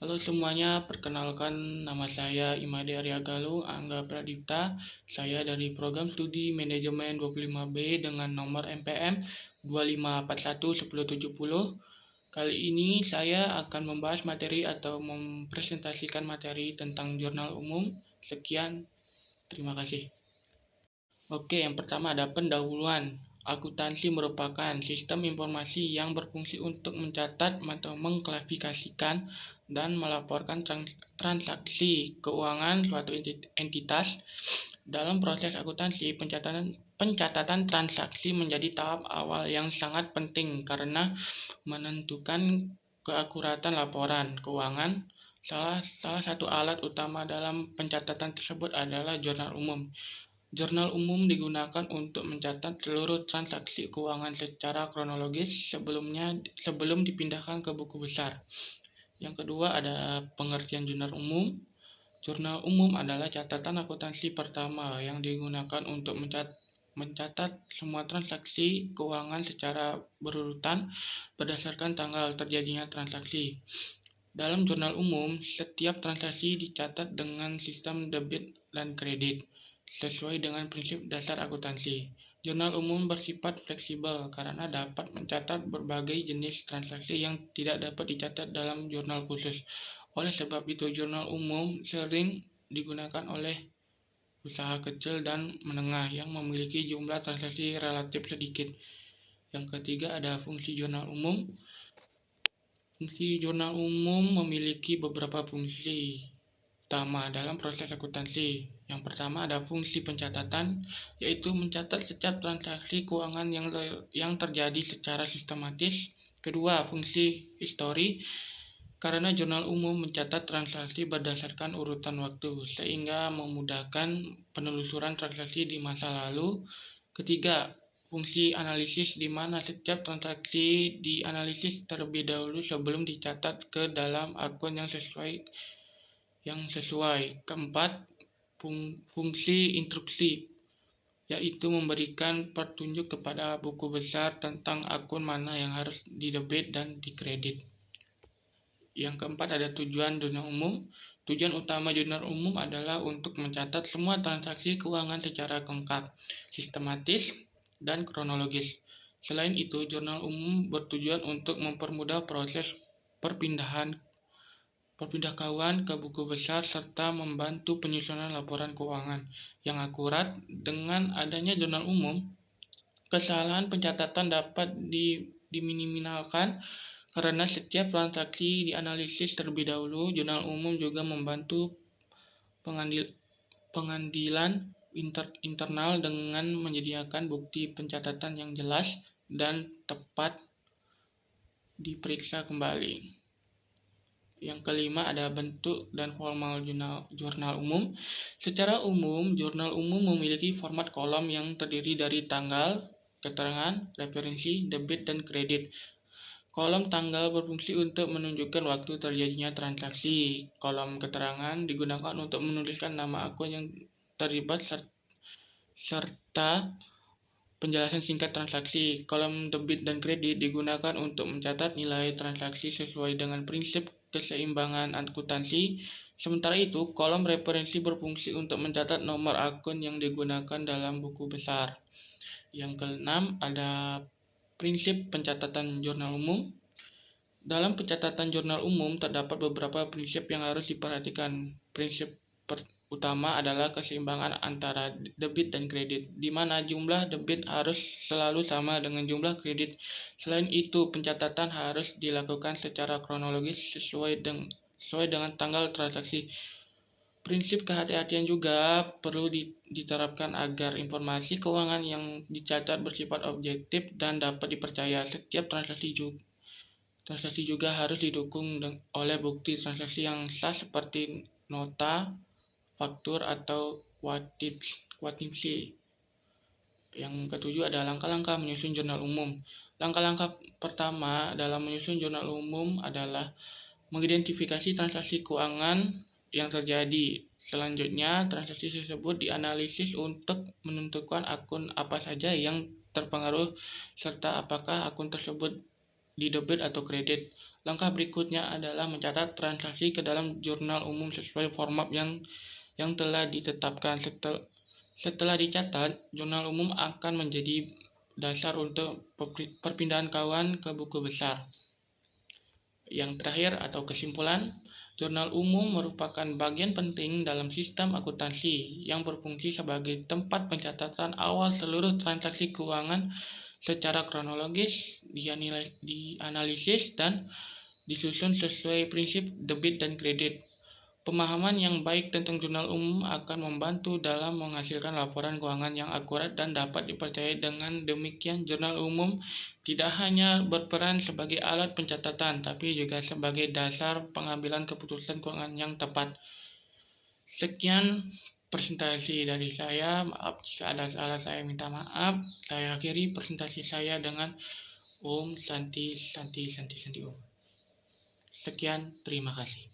Halo semuanya, perkenalkan nama saya Imade Aryagaluh Angga Pradipta. Saya dari program studi manajemen 25B dengan nomor MPM 25411070. Kali ini saya akan membahas materi atau mempresentasikan materi tentang jurnal umum. Sekian, terima kasih. Oke, yang pertama ada pendahuluan. Akuntansi merupakan sistem informasi yang berfungsi untuk mencatat atau mengklasifikasikan dan melaporkan transaksi keuangan suatu entitas. Dalam proses akuntansi, pencatatan transaksi menjadi tahap awal yang sangat penting karena menentukan keakuratan laporan keuangan. Salah satu alat utama dalam pencatatan tersebut adalah jurnal umum. Jurnal umum digunakan untuk mencatat seluruh transaksi keuangan secara kronologis sebelum dipindahkan ke buku besar. Yang kedua ada pengertian jurnal umum. Jurnal umum adalah catatan akuntansi pertama yang digunakan untuk mencatat semua transaksi keuangan secara berurutan berdasarkan tanggal terjadinya transaksi. Dalam jurnal umum, setiap transaksi dicatat dengan sistem debit dan kredit sesuai dengan prinsip dasar akuntansi. Jurnal umum bersifat fleksibel karena dapat mencatat berbagai jenis transaksi yang tidak dapat dicatat dalam jurnal khusus. Oleh sebab itu, jurnal umum sering digunakan oleh usaha kecil dan menengah yang memiliki jumlah transaksi relatif sedikit. Yang ketiga ada fungsi jurnal umum. Fungsi jurnal umum memiliki beberapa fungsi utama dalam proses akuntansi. Yang pertama ada fungsi pencatatan, yaitu mencatat setiap transaksi keuangan yang terjadi secara sistematis. Kedua, fungsi histori, karena jurnal umum mencatat transaksi berdasarkan urutan waktu, sehingga memudahkan penelusuran transaksi di masa lalu. Ketiga, fungsi analisis, di mana setiap transaksi dianalisis terlebih dahulu sebelum dicatat ke dalam akun yang sesuai. Keempat, fungsi instruksi, yaitu memberikan petunjuk kepada buku besar tentang akun mana yang harus didebit dan dikredit. Yang keempat ada tujuan jurnal umum. Tujuan utama jurnal umum adalah untuk mencatat semua transaksi keuangan secara lengkap, sistematis, dan kronologis. Selain itu, jurnal umum bertujuan untuk mempermudah proses perpindahkawan ke buku besar serta membantu penyusunan laporan keuangan yang akurat. Dengan adanya jurnal umum, kesalahan pencatatan dapat diminimalkan karena setiap transaksi dianalisis terlebih dahulu. Jurnal umum juga membantu pengadilan internal dengan menyediakan bukti pencatatan yang jelas dan tepat diperiksa kembali. Yang kelima ada bentuk dan format jurnal umum. Secara umum, jurnal umum memiliki format kolom yang terdiri dari tanggal, keterangan, referensi, debit, dan kredit. Kolom tanggal berfungsi untuk menunjukkan waktu terjadinya transaksi. Kolom keterangan digunakan untuk menuliskan nama akun yang terlibat serta penjelasan singkat transaksi. Kolom debit dan kredit digunakan untuk mencatat nilai transaksi sesuai dengan prinsip keseimbangan akuntansi. Sementara itu, kolom referensi berfungsi untuk mencatat nomor akun yang digunakan dalam buku besar. Yang keenam ada prinsip pencatatan jurnal umum. Dalam pencatatan jurnal umum terdapat beberapa prinsip yang harus diperhatikan. Prinsip utama adalah keseimbangan antara debit dan kredit, di mana jumlah debit harus selalu sama dengan jumlah kredit. Selain itu, pencatatan harus dilakukan secara kronologis sesuai dengan tanggal transaksi. Prinsip kehati-hatian juga perlu diterapkan agar informasi keuangan yang dicatat bersifat objektif dan dapat dipercaya. Setiap transaksi juga harus didukung oleh bukti transaksi yang sah seperti nota, faktur, atau kwitansi. Yang ketujuh ada langkah-langkah menyusun jurnal umum. Langkah-langkah pertama dalam menyusun jurnal umum adalah mengidentifikasi transaksi keuangan yang terjadi. Selanjutnya, transaksi tersebut dianalisis untuk menentukan akun apa saja yang terpengaruh serta apakah akun tersebut didebit atau kredit. Langkah berikutnya adalah mencatat transaksi ke dalam jurnal umum sesuai format yang telah ditetapkan. Setelah dicatat, jurnal umum akan menjadi dasar untuk perpindahan kawan ke buku besar. Yang terakhir atau kesimpulan, jurnal umum merupakan bagian penting dalam sistem akuntansi yang berfungsi sebagai tempat pencatatan awal seluruh transaksi keuangan secara kronologis, dianalisis, dan disusun sesuai prinsip debit dan kredit. Pemahaman yang baik tentang jurnal umum akan membantu dalam menghasilkan laporan keuangan yang akurat dan dapat dipercayai. Dengan demikian, jurnal umum tidak hanya berperan sebagai alat pencatatan, tapi juga sebagai dasar pengambilan keputusan keuangan yang tepat. Sekian presentasi dari saya. Maaf jika ada salah, saya minta maaf. Saya akhiri presentasi saya dengan Om Santi Santi Santi Santi Om. Sekian, terima kasih.